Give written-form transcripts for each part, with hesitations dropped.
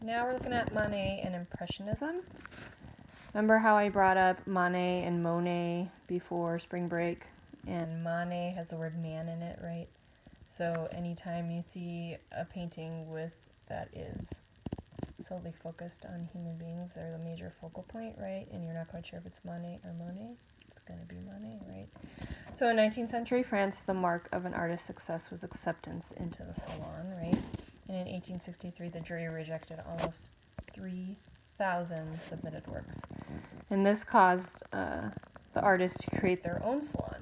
Now we're looking at Monet and Impressionism. Remember how I brought up Monet and Monet before spring break? And Monet has the word man in it, right? So anytime you see a painting with that is solely focused on human beings, they're the major focal point, right? And you're not quite sure if it's Monet or Monet. It's going to be Monet, right? So in 19th century France, the mark of an artist's success was acceptance into the salon, right? And in 1863, the jury rejected almost 3,000 submitted works. And this caused the artists to create their own salon.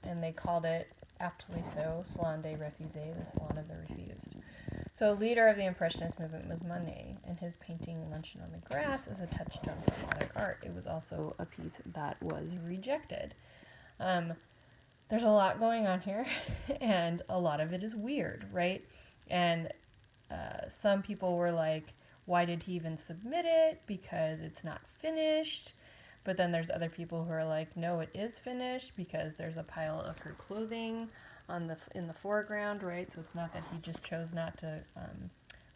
And they called it, aptly so, Salon des Refusés, the Salon of the Refused. So a leader of the Impressionist movement was Monet, and his painting Luncheon on the Grass is a touchstone for modern art. It was also a piece that was rejected. There's a lot going on here, and a lot of it is weird, right? And some people were like, why did he even submit it? Because it's not finished. But then there's other people who are like, no, it is finished because there's a pile of her clothing in the foreground, right? So it's not that he just chose not to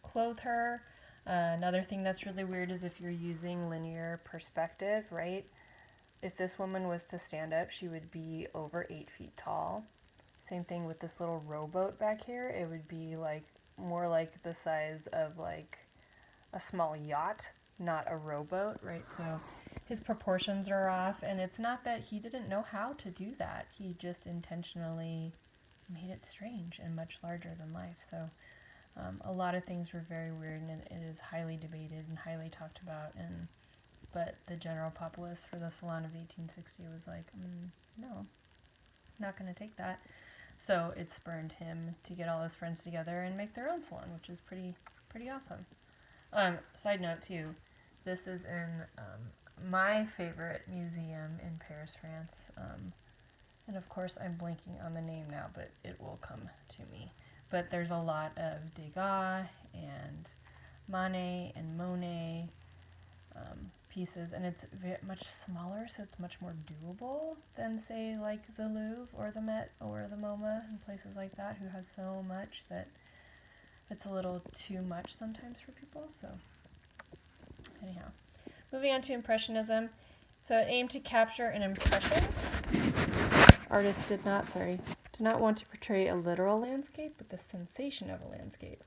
clothe her. Another thing that's really weird is if you're using linear perspective, right? If this woman was to stand up, she would be over 8 feet tall. Same thing with this little rowboat back here. It would be like more like the size of like a small yacht, not a rowboat, right? So his proportions are off, and it's not that he didn't know how to do that. He just intentionally made it strange and much larger than life. So a lot of things were very weird, and it is highly debated and highly talked about. But the general populace for the Salon of 1860 was like, no, not going to take that. So it spurned him to get all his friends together and make their own salon, which is pretty awesome. Side note too, this is in my favorite museum in Paris, France. And of course, I'm blanking on the name now, but it will come to me. But there's a lot of Degas and Monet and Monet pieces, and it's much smaller, so it's much more doable than, say, like the Louvre or the Met or the MoMA and places like that, who have so much that it's a little too much sometimes for people. So anyhow, moving on to Impressionism. So it aimed to capture an impression. Artists did not want to portray a literal landscape, but the sensation of a landscape,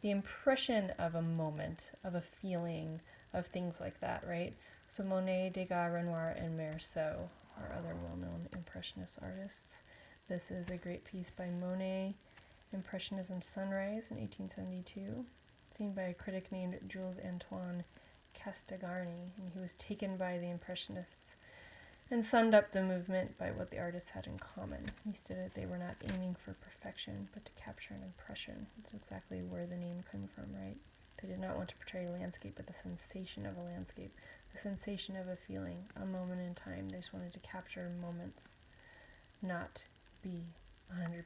the impression of a moment, of a feeling, of things like that, right? So Monet, Degas, Renoir, and Meursault are other well-known Impressionist artists. This is a great piece by Monet, Impressionism Sunrise in 1872, seen by a critic named Jules Antoine Castiglione, and he was taken by the Impressionists and summed up the movement by what the artists had in common. He stated they were not aiming for perfection, but to capture an impression. That's exactly where the name came from, right? They did not want to portray a landscape, but the sensation of a landscape, the sensation of a feeling, a moment in time. They just wanted to capture moments, not be 100%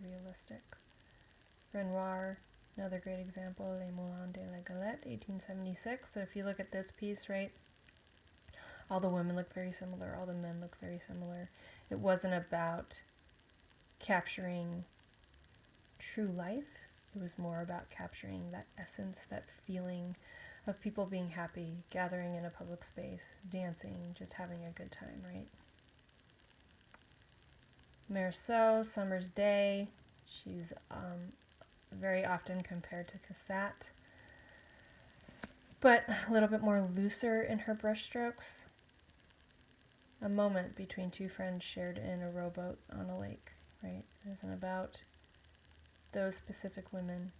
realistic. Renoir, another great example, Les Moulins de la Galette, 1876. So if you look at this piece, right, all the women look very similar, all the men look very similar. It wasn't about capturing true life. It was more about capturing that essence, that feeling of people being happy, gathering in a public space, dancing, just having a good time, right? Meursault, Summer's Day. She's very often compared to Cassatt, but a little bit more looser in her brushstrokes. A moment between two friends shared in a rowboat on a lake, right? It isn't about those specific women.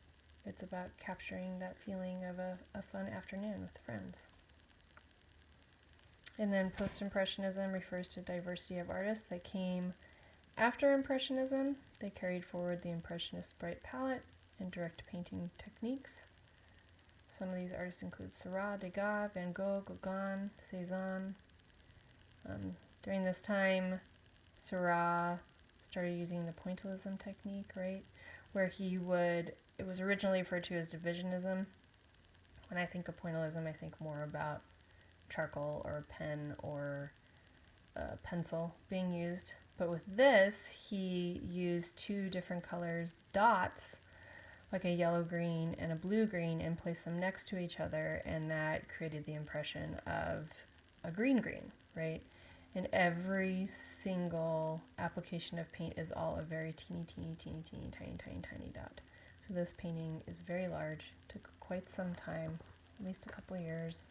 It's about capturing that feeling of a fun afternoon with friends. And then Post-Impressionism refers to diversity of artists that came after Impressionism. They carried forward the Impressionist bright palette and direct painting techniques. Some of these artists include Seurat, Degas, Van Gogh, Gauguin, Cézanne. During this time, Seurat started using the pointillism technique, right? Where it was originally referred to as divisionism. When I think of pointillism, I think more about charcoal or a pen or a pencil being used. But with this, he used two different colors, dots, like a yellow-green and a blue-green and placed them next to each other, and that created the impression of a green-green, right? And every single application of paint is all a very teeny, tiny dot. So this painting is very large, took quite some time, at least a couple years.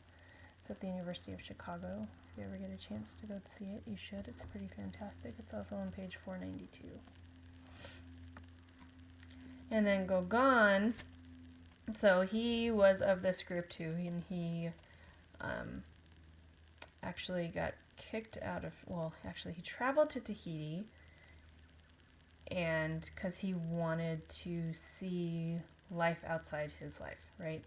It's at the University of Chicago. If you ever get a chance to go see it, you should. It's pretty fantastic. It's also on page 492. And then Gauguin, so he was of this group too, and he actually got kicked out of, well, actually he traveled to Tahiti, and because he wanted to see life outside his life, right?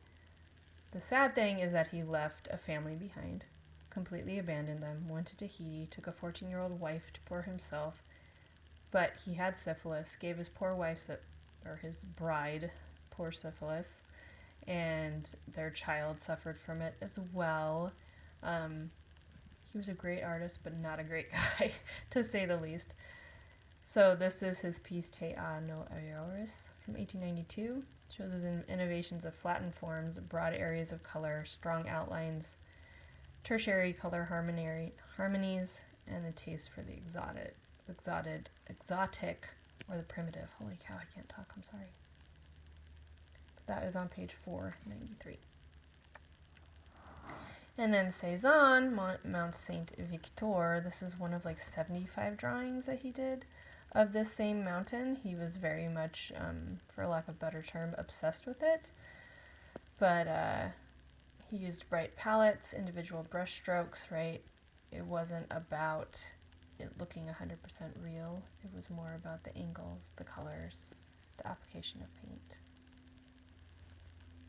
The sad thing is that he left a family behind, completely abandoned them, went to Tahiti, took a 14-year-old wife for himself, but he had syphilis, gave his poor wife, or his bride, poor syphilis, and their child suffered from it as well. He was a great artist, but not a great guy, to say the least. So this is his piece Te A no Aoris from 1892. Shows his innovations of flattened forms, broad areas of color, strong outlines, tertiary color harmonies, and a taste for the exotic, or the primitive. Holy cow, I can't talk, I'm sorry. That is on page 493. And then Cézanne, Mount Saint Victor, this is one of like 75 drawings that he did of this same mountain. He was very much, for lack of a better term, obsessed with it. But he used bright palettes, individual brush strokes, right? It wasn't about it looking 100% real. It was more about the angles, the colors, the application of paint.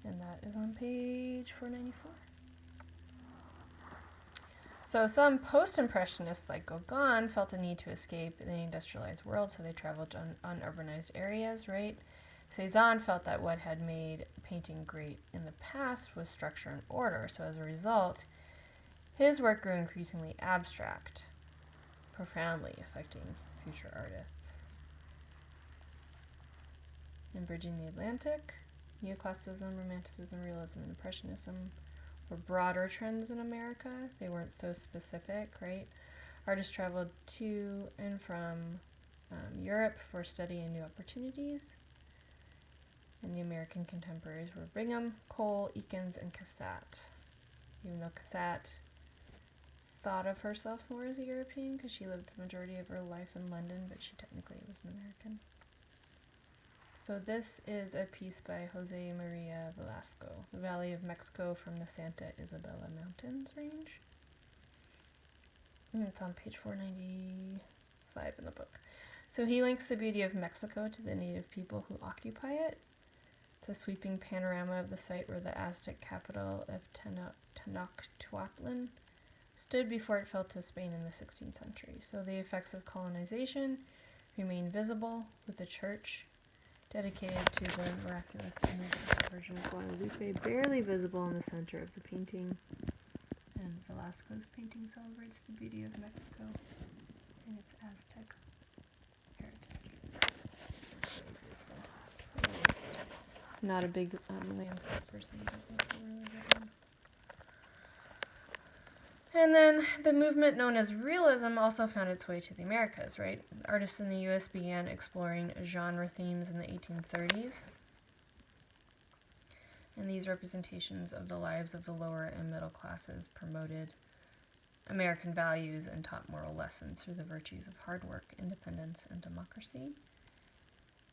And that is on page 494. So some post-impressionists like Gauguin felt a need to escape the industrialized world, so they traveled to unurbanized areas, right? Cézanne felt that what had made painting great in the past was structure and order, so as a result, his work grew increasingly abstract, profoundly affecting future artists. In Bridging the Atlantic, Neoclassicism, Romanticism, Realism, and Impressionism were broader trends in America. They weren't so specific, right? Artists traveled to and from Europe for study and new opportunities. And the American contemporaries were Brigham, Cole, Eakins, and Cassatt. Even though Cassatt thought of herself more as a European because she lived the majority of her life in London, but she technically was an American. So this is a piece by Jose Maria Velasco, The Valley of Mexico from the Santa Isabella Mountains range. And it's on page 495 in the book. So he links the beauty of Mexico to the native people who occupy it. It's a sweeping panorama of the site where the Aztec capital of Tenochtitlan stood before it fell to Spain in the 16th century. So the effects of colonization remain visible, with the church dedicated to the miraculous image of the Virgin Guadalupe barely visible in the center of the painting. And Velasco's painting celebrates the beauty of Mexico and its Aztec heritage. So not a big landscape person, but that's a really good one. And then the movement known as realism also found its way to the Americas, right? Artists in the U.S. began exploring genre themes in the 1830s. And these representations of the lives of the lower and middle classes promoted American values and taught moral lessons through the virtues of hard work, independence, and democracy.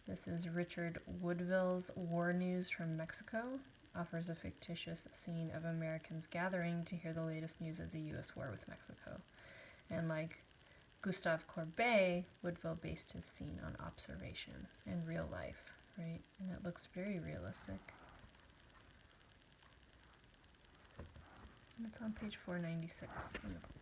This is Richard Woodville's War News from Mexico. Offers a fictitious scene of Americans gathering to hear the latest news of the U.S. war with Mexico. And like Gustave Courbet, Woodville based his scene on observation and real life, right? And it looks very realistic. And it's on page 496 in the book.